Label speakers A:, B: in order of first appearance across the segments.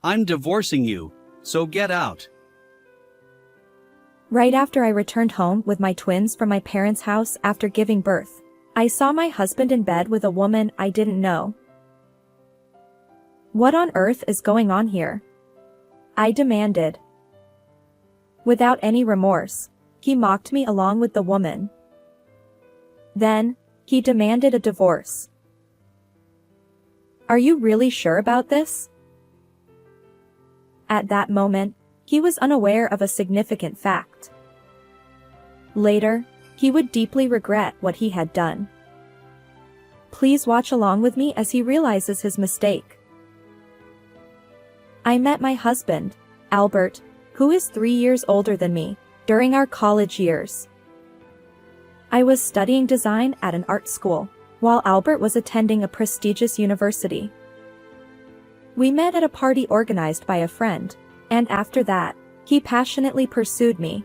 A: I'm divorcing you, so get out.
B: Right after I returned home with my twins from my parents' house after giving birth, I saw my husband in bed with a woman I didn't know. What on earth is going on here? I demanded. Without any remorse, he mocked me along with the woman. Then, he demanded a divorce. Are you really sure about this? At that moment, he was unaware of a significant fact. Later, he would deeply regret what he had done. Please watch along with me as he realizes his mistake. I met my husband, Albert, who is 3 years older than me, during our college years. I was studying design at an art school, while Albert was attending a prestigious university. We met at a party organized by a friend, and after that, he passionately pursued me.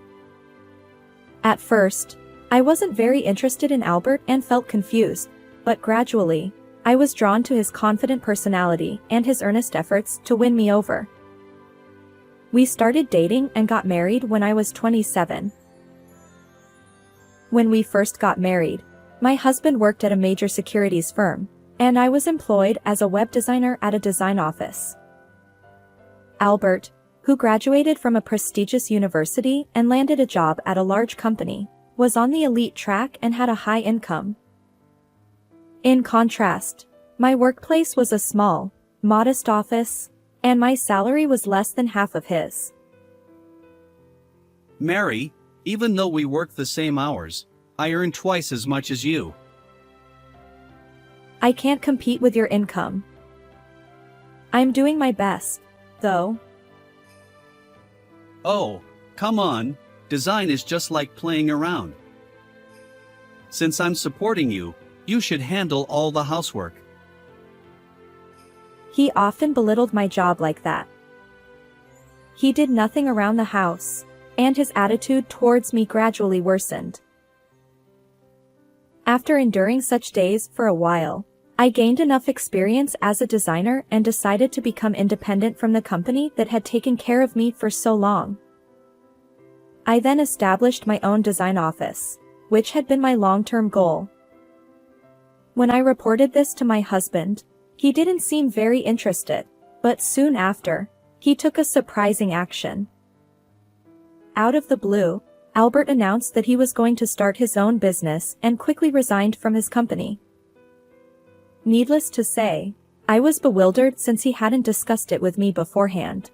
B: At first, I wasn't very interested in Albert and felt confused, but gradually, I was drawn to his confident personality and his earnest efforts to win me over. We started dating and got married when I was 27. When we first got married, my husband worked at a major securities firm, and I was employed as a web designer at a design office. Albert, who graduated from a prestigious university and landed a job at a large company, was on the elite track and had a high income. In contrast, my workplace was a small, modest office, and my salary was less than half of his.
A: Mary, even though we work the same hours, I earn twice as much as you.
B: I can't compete with your income. I'm doing my best, though.
A: Oh, come on, design is just like playing around. Since I'm supporting you, you should handle all the housework.
B: He often belittled my job like that. He did nothing around the house, and his attitude towards me gradually worsened. After enduring such days for a while, I gained enough experience as a designer and decided to become independent from the company that had taken care of me for so long. I then established my own design office, which had been my long-term goal. When I reported this to my husband, he didn't seem very interested, but soon after, he took a surprising action. Out of the blue, Albert announced that he was going to start his own business and quickly resigned from his company. Needless to say, I was bewildered since he hadn't discussed it with me beforehand.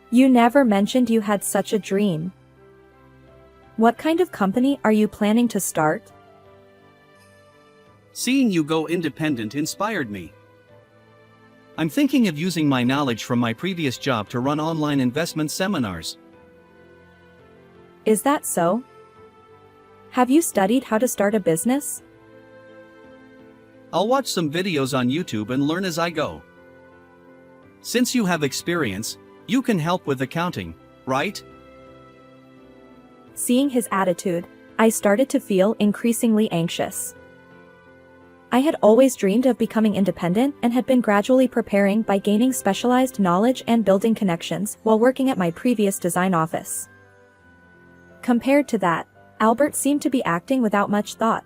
B: You never mentioned you had such a dream. What kind of company are you planning to start?
A: Seeing you go independent inspired me. I'm thinking of using my knowledge from my previous job to run online investment seminars.
B: Is that so? Have you studied how to start a business?
A: I'll watch some videos on YouTube and learn as I go. Since you have experience, you can help with accounting, right?
B: Seeing his attitude, I started to feel increasingly anxious. I had always dreamed of becoming independent and had been gradually preparing by gaining specialized knowledge and building connections while working at my previous design office. Compared to that, Albert seemed to be acting without much thought.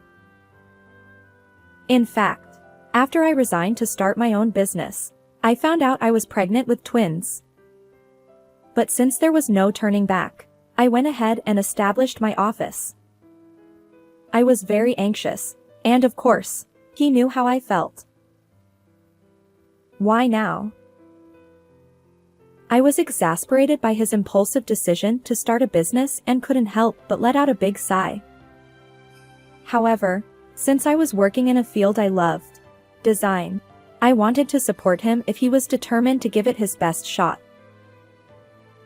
B: In fact, after I resigned to start my own business, I found out I was pregnant with twins. But since there was no turning back, I went ahead and established my office. I was very anxious, and of course, he knew how I felt. Why now? I was exasperated by his impulsive decision to start a business and couldn't help but let out a big sigh. However, since I was working in a field I loved, design, I wanted to support him if he was determined to give it his best shot.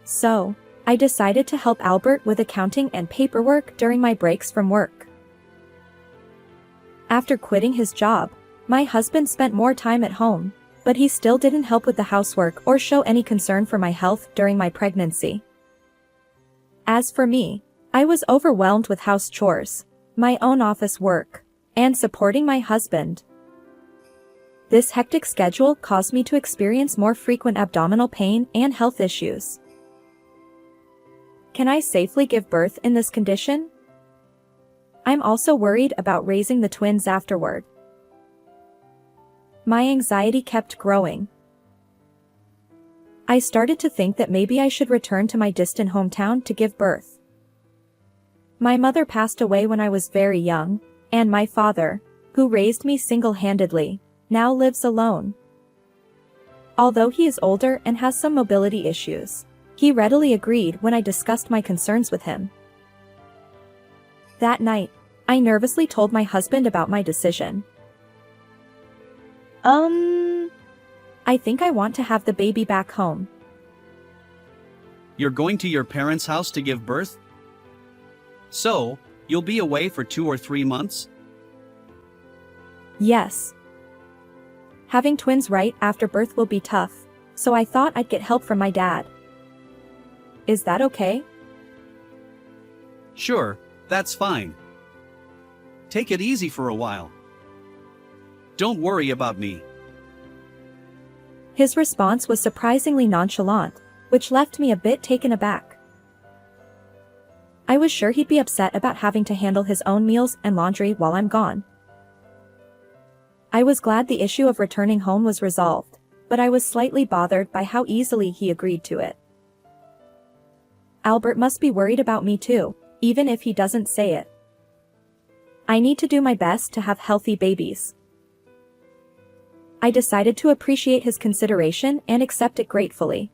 B: So, I decided to help Albert with accounting and paperwork during my breaks from work. After quitting his job, my husband spent more time at home, but he still didn't help with the housework or show any concern for my health during my pregnancy. As for me, I was overwhelmed with house chores, my own office work, and supporting my husband. This hectic schedule caused me to experience more frequent abdominal pain and health issues. Can I safely give birth in this condition? I'm also worried about raising the twins afterward. My anxiety kept growing. I started to think that maybe I should return to my distant hometown to give birth. My mother passed away when I was very young, and my father, who raised me single-handedly, now lives alone. Although he is older and has some mobility issues, he readily agreed when I discussed my concerns with him. That night, I nervously told my husband about my decision. I think I want to have the baby back home.
A: You're going to your parents' house to give birth? So, you'll be away for 2 or 3 months?
B: Yes. Having twins right after birth will be tough, so I thought I'd get help from my dad. Is that okay?
A: Sure, that's fine. Take it easy for a while. Don't worry about me.
B: His response was surprisingly nonchalant, which left me a bit taken aback. I was sure he'd be upset about having to handle his own meals and laundry while I'm gone. I was glad the issue of returning home was resolved, but I was slightly bothered by how easily he agreed to it. Albert must be worried about me too, even if he doesn't say it. I need to do my best to have healthy babies. I decided to appreciate his consideration and accept it gratefully.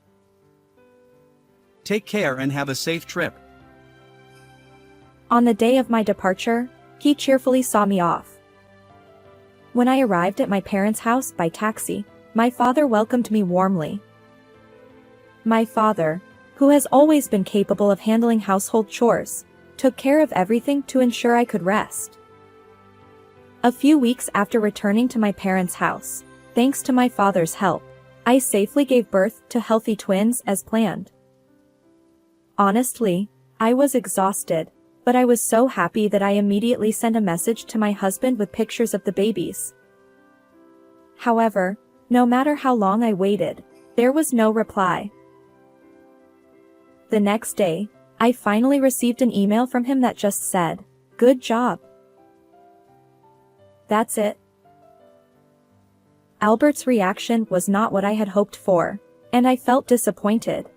A: Take care and have a safe trip.
B: On the day of my departure, he cheerfully saw me off. When I arrived at my parents' house by taxi, my father welcomed me warmly. My father, who has always been capable of handling household chores, took care of everything to ensure I could rest. A few weeks after returning to my parents' house, thanks to my father's help, I safely gave birth to healthy twins as planned. Honestly, I was exhausted, but I was so happy that I immediately sent a message to my husband with pictures of the babies. However, no matter how long I waited, there was no reply. The next day, I finally received an email from him that just said, "Good job." That's it. Albert's reaction was not what I had hoped for, and I felt disappointed.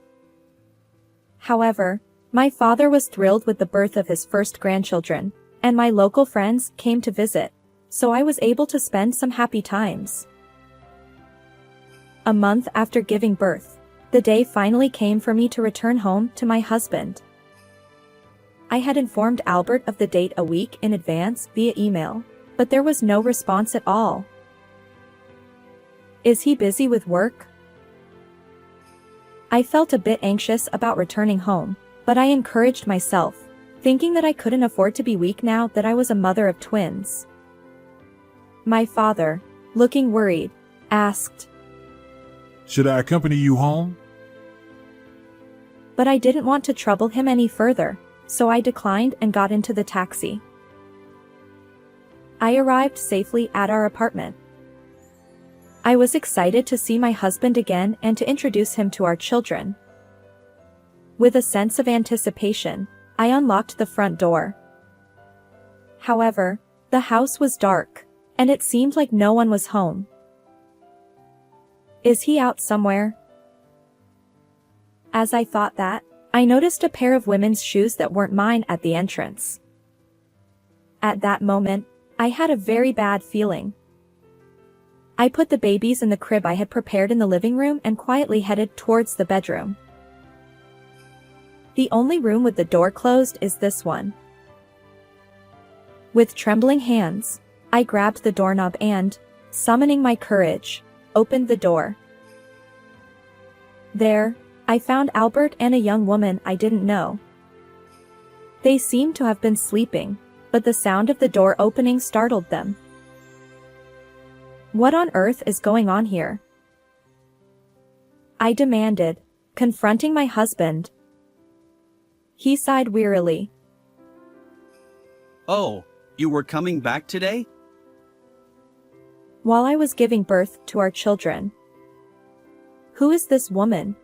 B: However, my father was thrilled with the birth of his first grandchildren, and my local friends came to visit, so I was able to spend some happy times. A month after giving birth, the day finally came for me to return home to my husband. I had informed Albert of the date a week in advance via email, but there was no response at all. Is he busy with work? I felt a bit anxious about returning home, but I encouraged myself, thinking that I couldn't afford to be weak now that I was a mother of twins. My father, looking worried, asked,
C: "Should I accompany you home?"
B: But I didn't want to trouble him any further, so I declined and got into the taxi. I arrived safely at our apartment. I was excited to see my husband again and to introduce him to our children. With a sense of anticipation, I unlocked the front door. However, the house was dark, and it seemed like no one was home. Is he out somewhere? As I thought that, I noticed a pair of women's shoes that weren't mine at the entrance. At that moment, I had a very bad feeling. I put the babies in the crib I had prepared in the living room and quietly headed towards the bedroom. The only room with the door closed is this one. With trembling hands, I grabbed the doorknob and, summoning my courage, opened the door. There, I found Albert and a young woman I didn't know. They seemed to have been sleeping, but the sound of the door opening startled them. What on earth is going on here? I demanded, confronting my husband. He sighed wearily.
A: Oh, you were coming back today?
B: while I was giving birth to our children. Who is this woman?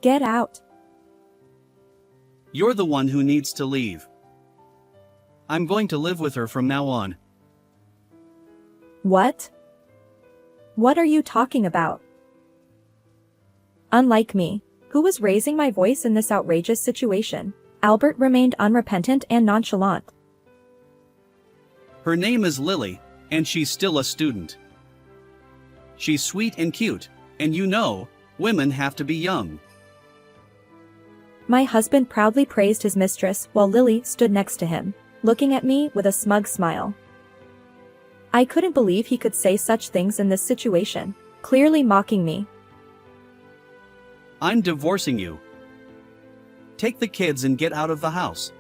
B: Get out.
A: You're the one who needs to leave. I'm going to live with her from now on.
B: What? What are you talking about? Unlike me, who was raising my voice in this outrageous situation, Albert remained unrepentant and nonchalant.
A: Her name is Lily, and she's still a student. She's sweet and cute, and you know, women have to be young.
B: My husband proudly praised his mistress while Lily stood next to him, looking at me with a smug smile. I couldn't believe he could say such things in this situation, clearly mocking me.
A: I'm divorcing you. Take the kids and get out of the house.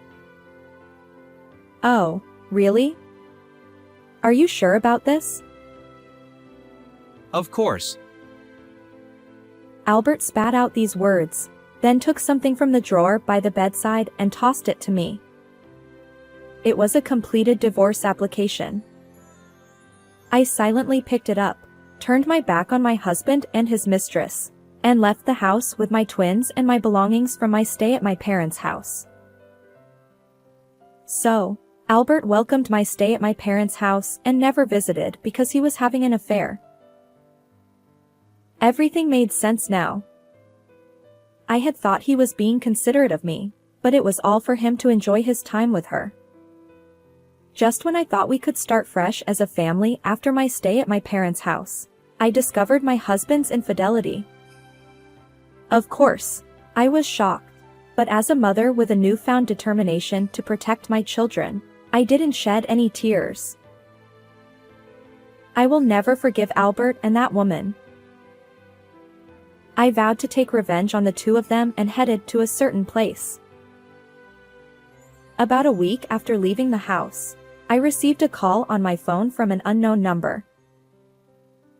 B: Oh, really? Are you sure about this?
A: Of course.
B: Albert spat out these words, then took something from the drawer by the bedside and tossed it to me. It was a completed divorce application. I silently picked it up, turned my back on my husband and his mistress, and left the house with my twins and my belongings from my stay at my parents' house. So, Albert welcomed my stay at my parents' house and never visited because he was having an affair. Everything made sense now. I had thought he was being considerate of me, but it was all for him to enjoy his time with her. Just when I thought we could start fresh as a family after my stay at my parents' house, I discovered my husband's infidelity. Of course, I was shocked, but as a mother with a newfound determination to protect my children, I didn't shed any tears. I will never forgive Albert and that woman. I vowed to take revenge on the two of them and headed to a certain place. About a week after leaving the house, I received a call on my phone from an unknown number.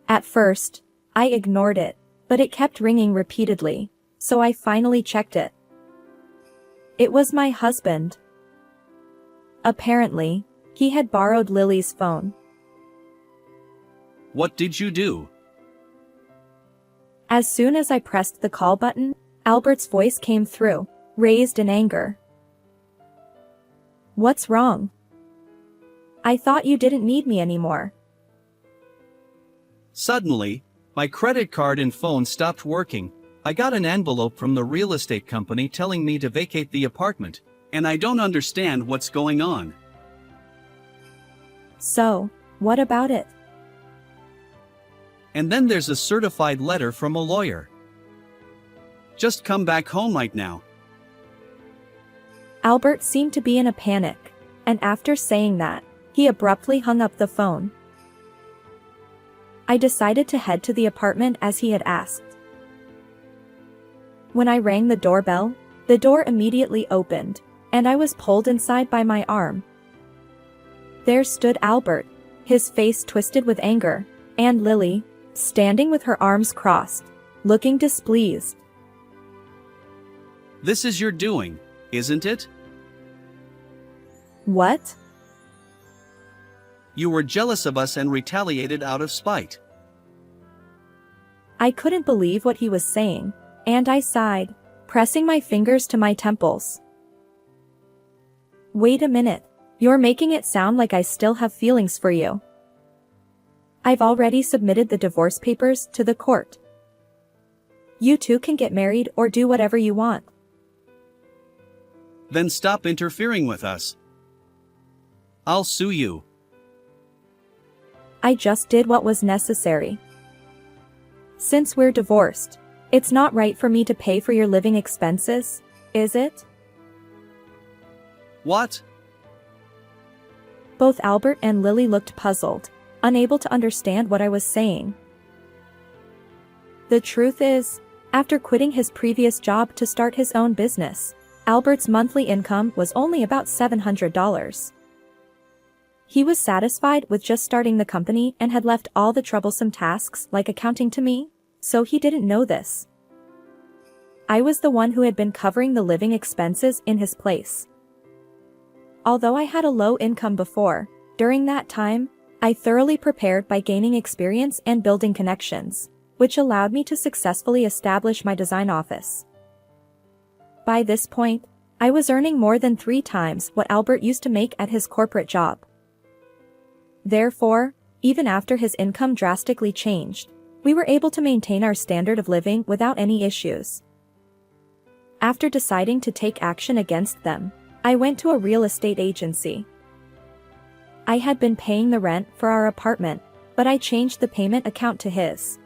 B: At first, I ignored it, but it kept ringing repeatedly, so I finally checked it. It was my husband. Apparently, he had borrowed Lily's phone.
A: What did you do?
B: As soon as I pressed the call button, Albert's voice came through, raised in anger. What's wrong? I thought you didn't need me anymore.
A: Suddenly, my credit card and phone stopped working. I got an envelope from the real estate company telling me to vacate the apartment, and I don't understand what's going on.
B: So, what about it?
A: And then there's a certified letter from a lawyer. Just come back home right now.
B: Albert seemed to be in a panic, and after saying that, he abruptly hung up the phone. I decided to head to the apartment as he had asked. When I rang the doorbell, the door immediately opened, and I was pulled inside by my arm. There stood Albert, his face twisted with anger, and Lily, standing with her arms crossed, looking displeased.
A: This is your doing, isn't it?
B: What?
A: You were jealous of us and retaliated out of spite.
B: I couldn't believe what he was saying, and I sighed, pressing my fingers to my temples. Wait a minute, you're making it sound like I still have feelings for you. I've already submitted the divorce papers to the court. You two can get married or do whatever you want.
A: Then stop interfering with us. I'll sue you.
B: I just did what was necessary. Since we're divorced, it's not right for me to pay for your living expenses, is it?
A: What?
B: Both Albert and Lily looked puzzled, unable to understand what I was saying. The truth is, after quitting his previous job to start his own business, Albert's monthly income was only about $700. He was satisfied with just starting the company and had left all the troublesome tasks like accounting to me, so he didn't know this. I was the one who had been covering the living expenses in his place. Although I had a low income before, during that time, I thoroughly prepared by gaining experience and building connections, which allowed me to successfully establish my design office. By this point, I was earning more than 3 times what Albert used to make at his corporate job. Therefore, even after his income drastically changed, we were able to maintain our standard of living without any issues. After deciding to take action against them, I went to a real estate agency. I had been paying the rent for our apartment, but I changed the payment account to his.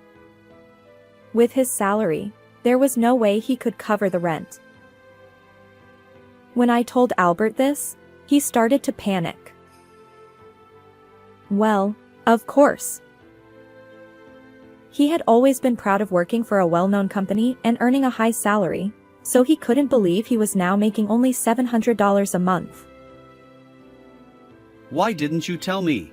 B: With his salary, there was no way he could cover the rent. When I told Albert this, he started to panic. Well, of course. He had always been proud of working for a well-known company and earning a high salary, so he couldn't believe he was now making only $700 a month.
A: Why didn't you tell me?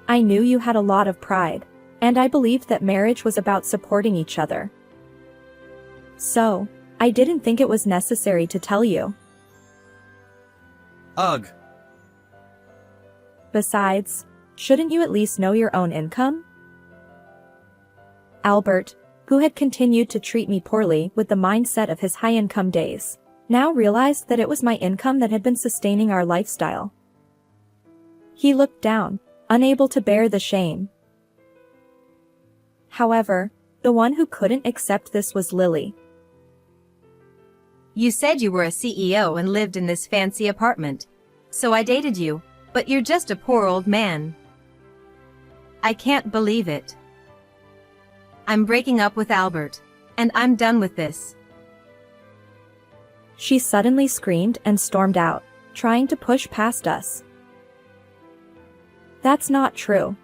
B: I knew you had a lot of pride, and I believed that marriage was about supporting each other. So, I didn't think it was necessary to tell you.
A: Ugh.
B: Besides, shouldn't you at least know your own income? Albert, who had continued to treat me poorly with the mindset of his high-income days, now realized that it was my income that had been sustaining our lifestyle. He looked down, unable to bear the shame. However, the one who couldn't accept this was Lily.
D: You said you were a CEO and lived in this fancy apartment. So I dated you, but you're just a poor old man. I can't believe it. I'm breaking up with Albert, and I'm done with this.
B: She suddenly screamed and stormed out, trying to push past us. That's not true.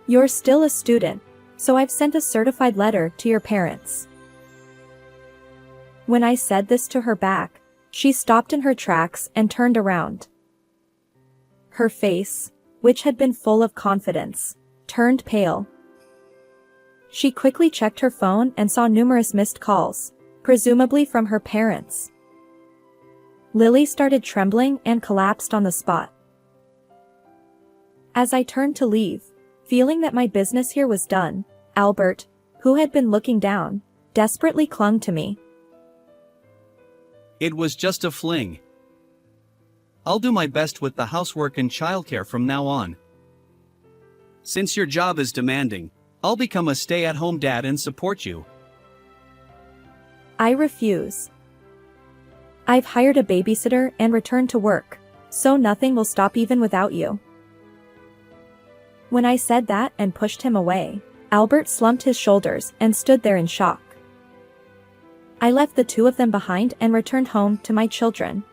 B: You're still a student, so I've sent a certified letter to your parents. When I said this to her back, she stopped in her tracks and turned around. Her face, which had been full of confidence, turned pale. She quickly checked her phone and saw numerous missed calls, presumably from her parents. Lily started trembling and collapsed on the spot. As I turned to leave, feeling that my business here was done, Albert, who had been looking down, desperately clung to me.
A: It was just a fling. I'll do my best with the housework and childcare from now on. Since your job is demanding, I'll become a stay-at-home dad and support you.
B: I refuse. I've hired a babysitter and returned to work, so nothing will stop even without you. When I said that and pushed him away, Albert slumped his shoulders and stood there in shock. I left the two of them behind and returned home to my children.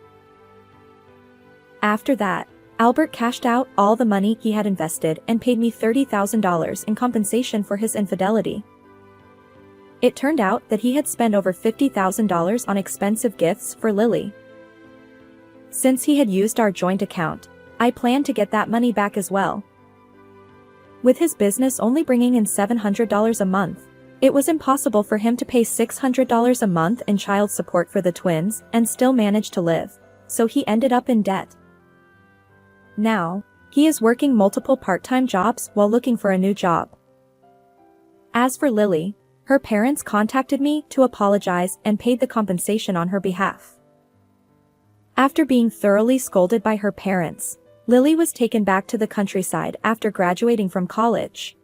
B: After that, Albert cashed out all the money he had invested and paid me $30,000 in compensation for his infidelity. It turned out that he had spent over $50,000 on expensive gifts for Lily. Since he had used our joint account, I planned to get that money back as well. With his business only bringing in $700 a month, it was impossible for him to pay $600 a month in child support for the twins and still manage to live, so he ended up in debt. Now, he is working multiple part-time jobs while looking for a new job. As for Lily, her parents contacted me to apologize and paid the compensation on her behalf. After being thoroughly scolded by her parents, Lily was taken back to the countryside after graduating from college.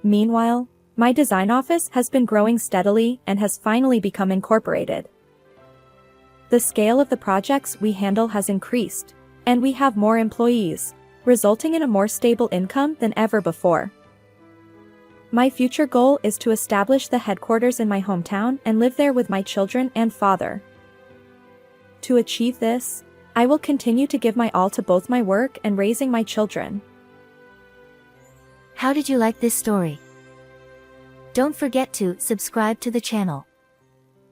B: Meanwhile, my design office has been growing steadily and has finally become incorporated. The scale of the projects we handle has increased, and we have more employees, resulting in a more stable income than ever before. My future goal is to establish the headquarters in my hometown and live there with my children and father. To achieve this, I will continue to give my all to both my work and raising my children.
E: How did you like this story? Don't forget to subscribe to the channel.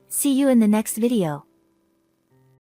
E: See you in the next video.